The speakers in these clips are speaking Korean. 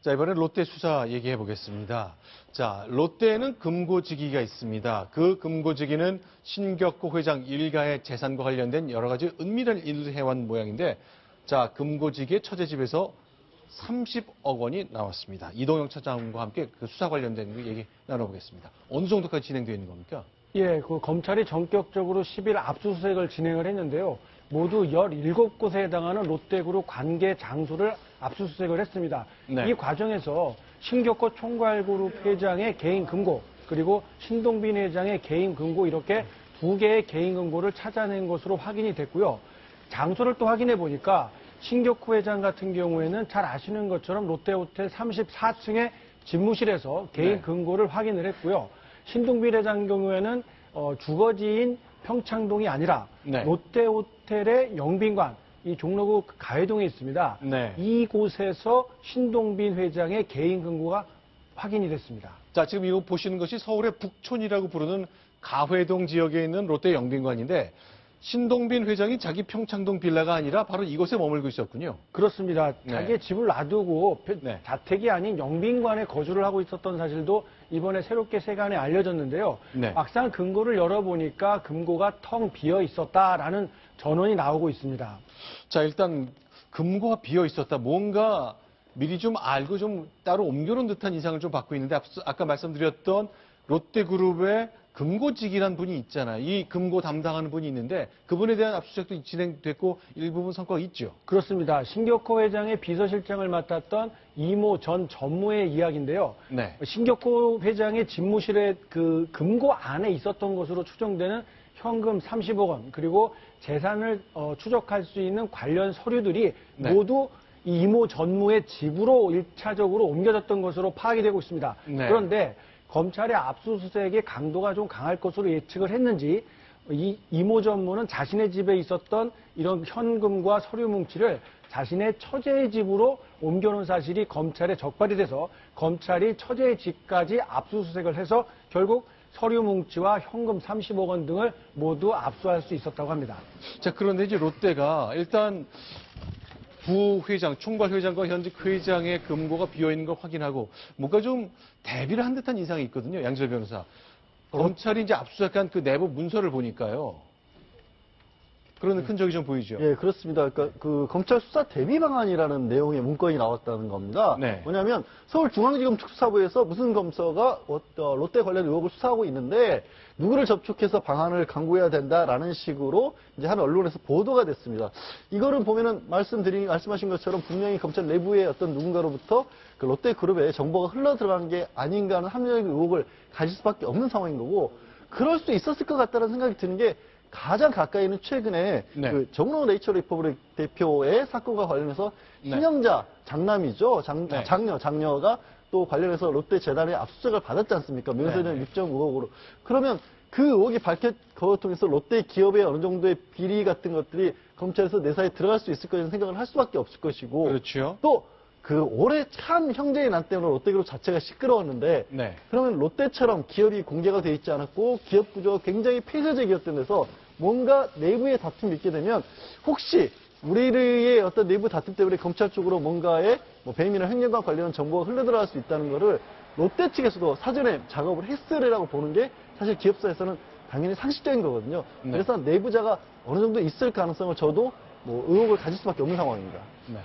자, 이번에 롯데 수사 얘기해 보겠습니다. 자, 롯데에는 금고지기가 있습니다. 그 금고지기는 신격호 회장 일가의 재산과 관련된 여러 가지 은밀한 일을 해온 모양인데, 자, 금고지기의 처제집에서 30억 원이 나왔습니다. 이동영 차장과 함께 그 수사 관련된 얘기 나눠보겠습니다. 어느 정도까지 진행되어 있는 겁니까? 예, 검찰이 전격적으로 10일 압수수색을 진행을 했는데요. 모두 17곳에 해당하는 롯데그룹 관계 장소를 압수수색을 했습니다. 네. 이 과정에서 신격호 총괄그룹 회장의 개인 금고, 그리고 신동빈 회장의 개인 금고, 이렇게 두 개의 개인 금고를 찾아낸 것으로 확인이 됐고요. 장소를 또 확인해 보니까 신격호 회장 같은 경우에는 잘 아시는 것처럼 롯데호텔 34층의 집무실에서 개인 금고를 확인을 했고요. 신동빈 회장 경우에는 주거지인 평창동이 아니라 롯데호텔의 영빈관, 이 종로구 가회동에 있습니다. 이곳에서 신동빈 회장의 개인 금고가 확인이 됐습니다. 자, 지금 이거 보시는 것이 서울의 북촌이라고 부르는 가회동 지역에 있는 롯데 영빈관인데, 신동빈 회장이 자기 평창동 빌라가 아니라 바로 이곳에 머물고 있었군요. 그렇습니다. 자기의 집을 놔두고 자택이 아닌 영빈관에 거주를 하고 있었던 사실도 이번에 새롭게 세간에 알려졌는데요. 막상 금고를 열어보니까 금고가 텅 비어 있었다라는 전원이 나오고 있습니다. 자, 일단 금고가 비어 있었다. 뭔가 미리 좀 알고 좀 따로 옮겨놓은 듯한 인상을 좀 받고 있는데, 아까 말씀드렸던 롯데그룹의 금고직이라는 분이 있잖아요. 이 금고 담당하는 분이 있는데 그분에 대한 압수수색도 진행됐고 일부분 성과가 있죠. 그렇습니다. 신격호 회장의 비서실장을 맡았던 이모 전 전무의 이야기인데요. 신격호 회장의 집무실에 그 금고 안에 있었던 것으로 추정되는 현금 30억 원, 그리고 재산을 추적할 수 있는 관련 서류들이 모두 이 이모 전무의 집으로 1차적으로 옮겨졌던 것으로 파악이 되고 있습니다. 그런데 검찰의 압수수색의 강도가 좀 강할 것으로 예측을 했는지 이 이모 전무는 자신의 집에 있었던 이런 현금과 서류 뭉치를 자신의 처제의 집으로 옮겨놓은 사실이 검찰에 적발이 돼서 검찰이 처제의 집까지 압수수색을 해서 결국 서류 뭉치와 현금 30억 원 등을 모두 압수할 수 있었다고 합니다. 자, 그런데 이제 롯데가 일단 부회장, 총괄회장과 현직 회장의 금고가 비어있는 걸 확인하고 뭔가 좀 대비를 한 듯한 인상이 있거든요. 양지열 변호사. 검찰이 이제 압수수색한 그 내부 문서를 보니까요. 그런 흔적이 좀 보이죠. 예, 그렇습니다. 그러니까 그 검찰 수사 대비 방안이라는 내용의 문건이 나왔다는 겁니다. 뭐냐면 서울중앙지검 특수사부에서 무슨 검사가 롯데 관련 의혹을 수사하고 있는데 누구를 접촉해서 방안을 강구해야 된다라는 식으로 이제 한 언론에서 보도가 됐습니다. 이거를 보면은 말씀하신 것처럼 분명히 검찰 내부의 어떤 누군가로부터 그 롯데 그룹에 정보가 흘러 들어간 게 아닌가 하는 합리적인 의혹을 가질 수밖에 없는 상황인 거고, 그럴 수 있었을 것 같다는 생각이 드는 게 가장 가까이는 최근에 그 정로 네이처 리퍼블릭 대표의 사건과 관련해서 신영자 장남이죠. 장녀가 또 관련해서 롯데 재단의 압수수색을 받았지 않습니까? 명세된 6.5억으로. 그러면 그 의혹이 그걸 통해서 롯데 기업의 어느 정도의 비리 같은 것들이 검찰에서 내사에 들어갈 수 있을 거라는 생각을 할 수밖에 없을 것이고. 그렇죠. 또 그 올해 참 형제의 난 때문에 롯데그룹 자체가 시끄러웠는데 그러면 롯데처럼 기업이 공개가 돼 있지 않았고 기업 구조가 굉장히 폐쇄적이었던 데서 뭔가 내부의 다툼이 있게 되면 혹시 우리의 어떤 내부 다툼 때문에 검찰 쪽으로 뭔가의 배임이나 횡령과 관련한 정보가 흘러들어갈 수 있다는 거를 롯데 측에서도 사전에 작업을 했으리라고 보는 게 사실 기업사에서는 당연히 상식적인 거거든요. 그래서 내부자가 어느 정도 있을 가능성을 저도 의혹을 가질 수밖에 없는 상황입니다.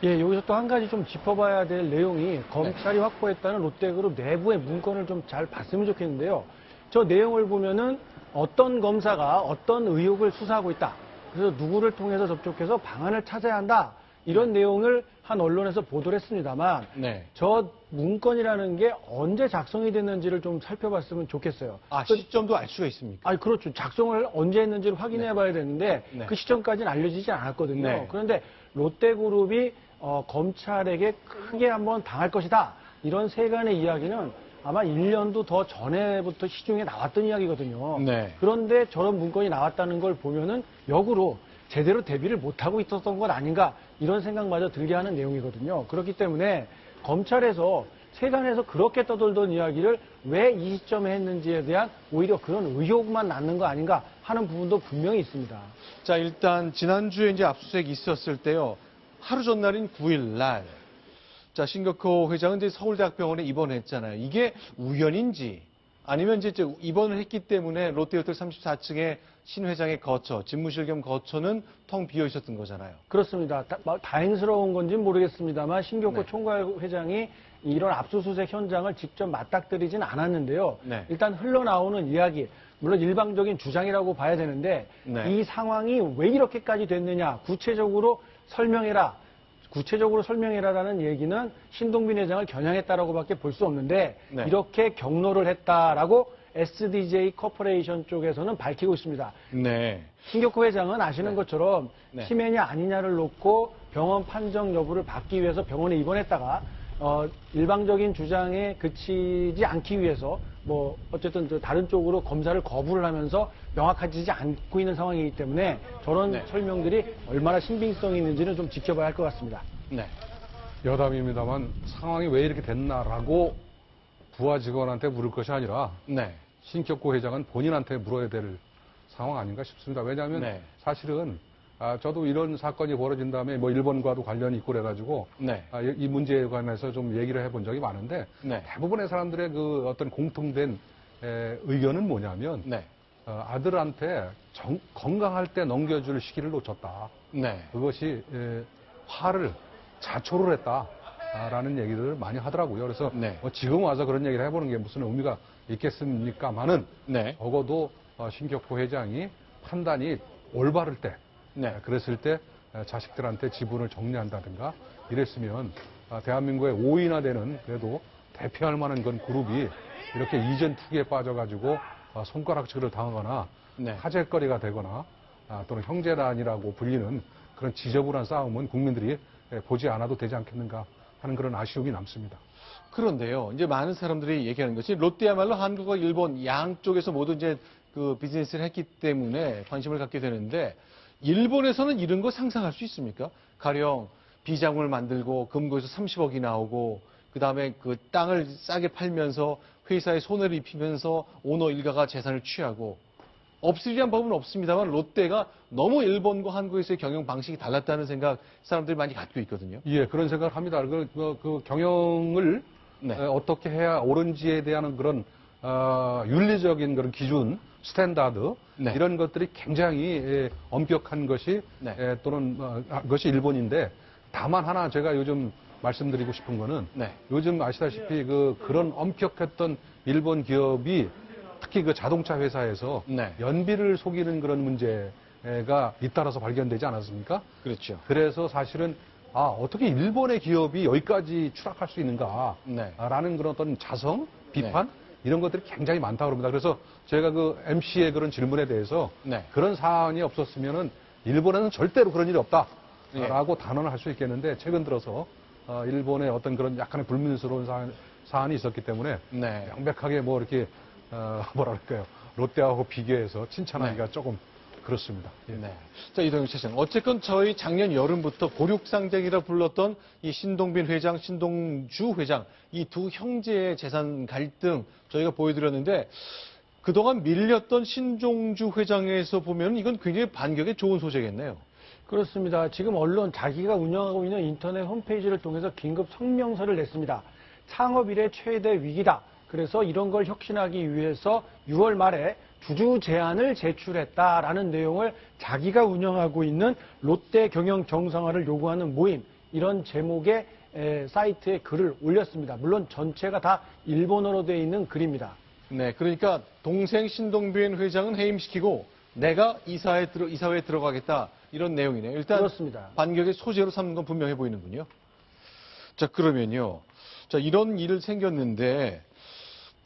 예, 여기서 또 한 가지 좀 짚어봐야 될 내용이 검찰이 확보했다는 롯데그룹 내부의 문건을 좀 잘 봤으면 좋겠는데요. 저 내용을 보면은 어떤 검사가 어떤 의혹을 수사하고 있다. 그래서 누구를 통해서 접촉해서 방안을 찾아야 한다. 이런 내용을 한 언론에서 보도를 했습니다만 저 문건이라는 게 언제 작성이 됐는지를 좀 살펴봤으면 좋겠어요. 시점도 알 수가 있습니까? 그렇죠. 작성을 언제 했는지를 확인해 봐야 되는데 그 시점까지는 알려지지 않았거든요. 그런데 롯데그룹이 검찰에게 크게 한번 당할 것이다. 이런 세간의 이야기는 아마 1년도 더 전에부터 시중에 나왔던 이야기거든요. 그런데 저런 문건이 나왔다는 걸 보면은 역으로 제대로 대비를 못하고 있었던 것 아닌가 이런 생각마저 들게 하는 내용이거든요. 그렇기 때문에 검찰에서 세간에서 그렇게 떠돌던 이야기를 왜 이 시점에 했는지에 대한 오히려 그런 의혹만 낳는 거 아닌가 하는 부분도 분명히 있습니다. 자, 일단 지난주에 이제 압수수색이 있었을 때요. 하루 전날인 9일 날 자, 신격호 회장은 이제 서울대학병원에 입원했잖아요. 이게 우연인지 아니면 이제 입원을 했기 때문에 롯데호텔 34층의 신 회장의 거처, 집무실 겸 거처는 텅 비어 있었던 거잖아요. 그렇습니다. 다행스러운 건지는 모르겠습니다만 신격호 네. 총괄회장이 이런 압수수색 현장을 직접 맞닥뜨리진 않았는데요. 네. 일단 흘러나오는 이야기, 물론 일방적인 주장이라고 봐야 되는데 네. 이 상황이 왜 이렇게까지 됐느냐, 구체적으로 설명해라라는 얘기는 신동빈 회장을 겨냥했다라고밖에 볼 수 없는데 네. 이렇게 경로를 했다라고 SDJ 코퍼레이션 쪽에서는 밝히고 있습니다. 네. 신격호 회장은 아시는 것처럼 네. 치매냐 아니냐를 놓고 병원 판정 여부를 받기 위해서 병원에 입원했다가 일방적인 주장에 그치지 않기 위해서 뭐 어쨌든 다른 쪽으로 검사를 거부를 하면서 명확하지 않고 있는 상황이기 때문에 저런 네. 설명들이 얼마나 신빙성이 있는지는 좀 지켜봐야 할 것 같습니다. 네. 여담입니다만 상황이 왜 이렇게 됐나라고 부하 직원한테 물을 것이 아니라 네. 신격호 회장은 본인한테 물어야 될 상황 아닌가 싶습니다. 왜냐하면 네. 사실은 저도 이런 사건이 벌어진 다음에 뭐 일본과도 관련이 있고 그래가지고 네. 이 문제에 관해서 좀 얘기를 해본 적이 많은데 네. 대부분의 사람들의 그 어떤 공통된 의견은 뭐냐면 네. 아들한테 건강할 때 넘겨줄 시기를 놓쳤다. 네. 그것이 화를 자초를 했다라는 얘기를 많이 하더라고요. 그래서 네. 지금 와서 그런 얘기를 해보는 게 무슨 의미가 있겠습니까만은 네. 적어도 신격호 회장이 판단이 올바를 때 네. 그랬을 때 자식들한테 지분을 정리한다든가 이랬으면 대한민국의 5위나 되는 그래도 대표할 만한 그런 그룹이 이렇게 이전 투기에 빠져가지고 손가락질을 당하거나 네. 화제거리가 되거나 또는 형제단이라고 불리는 그런 지저분한 싸움은 국민들이 보지 않아도 되지 않겠는가 하는 그런 아쉬움이 남습니다. 그런데요, 이제 많은 사람들이 얘기하는 것이 롯데야말로 한국과 일본 양쪽에서 모두 이제 그 비즈니스를 했기 때문에 관심을 갖게 되는데 일본에서는 이런 거 상상할 수 있습니까? 가령 비자금을 만들고 금고에서 30억이 나오고 그 다음에 그 땅을 싸게 팔면서 회사에 손해를 입히면서 오너 일가가 재산을 취하고 없으리란 법은 없습니다만 롯데가 너무 일본과 한국에서의 경영 방식이 달랐다는 생각 사람들이 많이 갖고 있거든요. 예, 그런 생각을 합니다. 그 경영을 네. 어떻게 해야 옳은지에 대한 그런 윤리적인 그런 기준, 스탠다드 네. 이런 것들이 굉장히 엄격한 것이 네. 또는 그것이 일본인데 다만 하나 제가 요즘 말씀드리고 싶은 거는 네. 요즘 아시다시피 그런 엄격했던 일본 기업이 특히 그 자동차 회사에서 네. 연비를 속이는 그런 문제가 잇따라서 발견되지 않았습니까? 그렇죠. 그래서 사실은 어떻게 일본의 기업이 여기까지 추락할 수 있는가 네. 라는 그런 어떤 자성, 비판 이런 것들이 굉장히 많다고 합니다. 그래서 제가 그 MC의 그런 질문에 대해서 네. 그런 사안이 없었으면은 일본에는 절대로 그런 일이 없다라고 예. 단언을 할 수 있겠는데 최근 들어서 일본의 어떤 그런 약간의 불민스러운 사안이 있었기 때문에 네. 명백하게 뭐 이렇게 뭐랄까요 롯데하고 비교해서 칭찬하기가 네. 조금 그렇습니다. 예. 네. 자, 이동영 최장. 어쨌건 저희 작년 여름부터 고륙상쟁이라 불렀던 이 신동빈 회장, 신동주 회장, 이 두 형제의 재산 갈등 저희가 보여드렸는데 그동안 밀렸던 신종주 회장에서 보면 이건 굉장히 반격에 좋은 소재겠네요. 그렇습니다. 지금 언론 자기가 운영하고 있는 인터넷 홈페이지를 통해서 긴급 성명서를 냈습니다. 창업 이래 최대 위기다. 그래서 이런 걸 혁신하기 위해서 6월 말에 주주 제안을 제출했다라는 내용을 자기가 운영하고 있는 롯데 경영 정상화를 요구하는 모임 이런 제목의 사이트에 글을 올렸습니다. 물론 전체가 다 일본어로 되어 있는 글입니다. 네, 그러니까 동생 신동빈 회장은 해임시키고 내가 이사회에 들어가겠다 이런 내용이네요. 일단 그렇습니다. 반격의 소재로 삼는 건 분명해 보이는군요. 자, 그러면요. 자, 이런 일을 생겼는데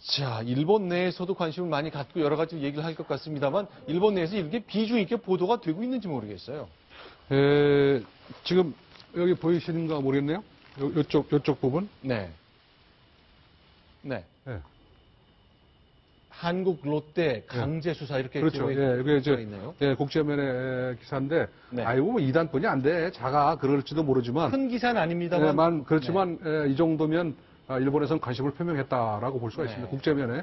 자, 일본 내에서도 관심을 많이 갖고 여러 가지 얘기를 할 것 같습니다만 일본 내에서 이렇게 비중 있게 보도가 되고 있는지 모르겠어요. 지금 여기 보이시는가 모르겠네요. 요쪽 부분. 네. 네. 예. 한국 롯데 강제 수사 이렇게 그렇죠. 되어 이게 있네요. 국제면의 기사인데, 네. 아이고, 2단뿐이 안 돼. 작아. 그럴지도 모르지만. 큰 기사는 아닙니다만. 그렇지만, 이 정도면, 일본에서는 관심을 표명했다라고 볼 수가 네. 있습니다. 국제면에.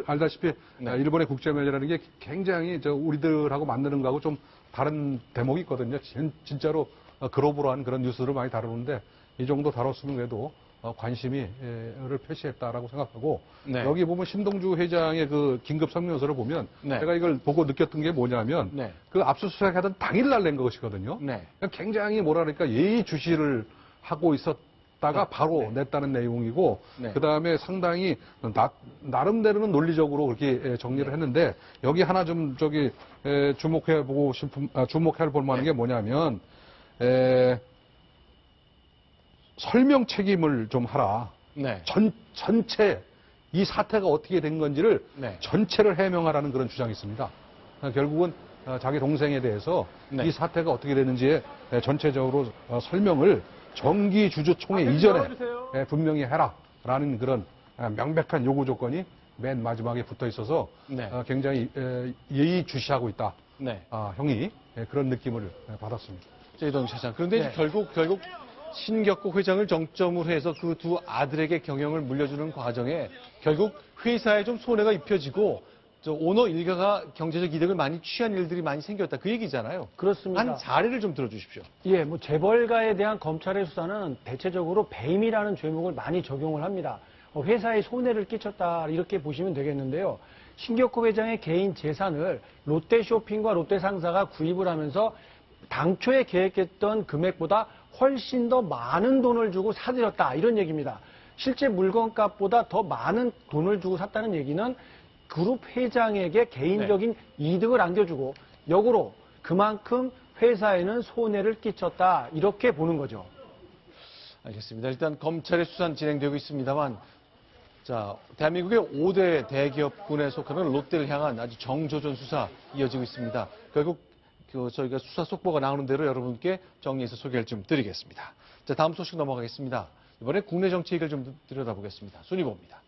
알다시피, 네. 일본의 국제면이라는 게 굉장히 우리들하고 만드는 거하고 좀 다른 대목이 있거든요. 진짜로 글로벌한 그런 뉴스를 많이 다루는데, 이 정도 다뤘으면 그래도 관심을 표시했다라고 생각하고 네. 여기 보면 신동주 회장의 그 긴급 성명서를 보면 네. 제가 이걸 보고 느꼈던 게 뭐냐면 네. 그 압수수색하던 당일날 낸 것이거든요. 네. 굉장히 뭐랄까 예의주시를 하고 있었다가 바로 냈다는 내용이고 네. 그다음에 상당히 나름대로는 논리적으로 그렇게 정리를 했는데 여기 하나 좀 주목해 볼 만한 게 뭐냐면 설명 책임을 좀 하라. 네. 전체 이 사태가 어떻게 된 건지를 네. 전체를 해명하라는 그런 주장이 있습니다. 결국은 자기 동생에 대해서 네. 이 사태가 어떻게 됐는지에 전체적으로 설명을 정기주주총회 이전에 분명히 해라라는 그런 명백한 요구 조건이 맨 마지막에 붙어 있어서 네. 굉장히 예의주시하고 있다. 네. 형이 그런 느낌을 받았습니다. 이동 차장. 그런데 네. 결국 신격고 회장을 정점으로 해서 그 두 아들에게 경영을 물려주는 과정에 결국 회사에 좀 손해가 입혀지고 오너 일가가 경제적 이득을 많이 취한 일들이 많이 생겼다. 그 얘기잖아요. 그렇습니다. 한 사례를 좀 들어주십시오. 예, 뭐 재벌가에 대한 검찰의 수사는 대체적으로 배임이라는 죄목을 많이 적용을 합니다. 회사에 손해를 끼쳤다 이렇게 보시면 되겠는데요. 신격호 회장의 개인 재산을 롯데쇼핑과 롯데상사가 구입을 하면서 당초에 계획했던 금액보다 훨씬 더 많은 돈을 주고 사들였다 이런 얘기입니다. 실제 물건값보다 더 많은 돈을 주고 샀다는 얘기는 그룹 회장에게 개인적인 이득을 안겨주고 역으로 그만큼 회사에는 손해를 끼쳤다 이렇게 보는 거죠. 알겠습니다. 일단 검찰의 수사는 진행되고 있습니다만 자, 대한민국의 5대 대기업군에 속하는 롯데를 향한 아주 정조준 수사 이어지고 있습니다. 결국 저희가 수사 속보가 나오는 대로 여러분께 정리해서 소개를 좀 드리겠습니다. 자, 다음 소식 넘어가겠습니다. 이번에 국내 정치 얘기를 좀 들여다보겠습니다. 순위봅니다.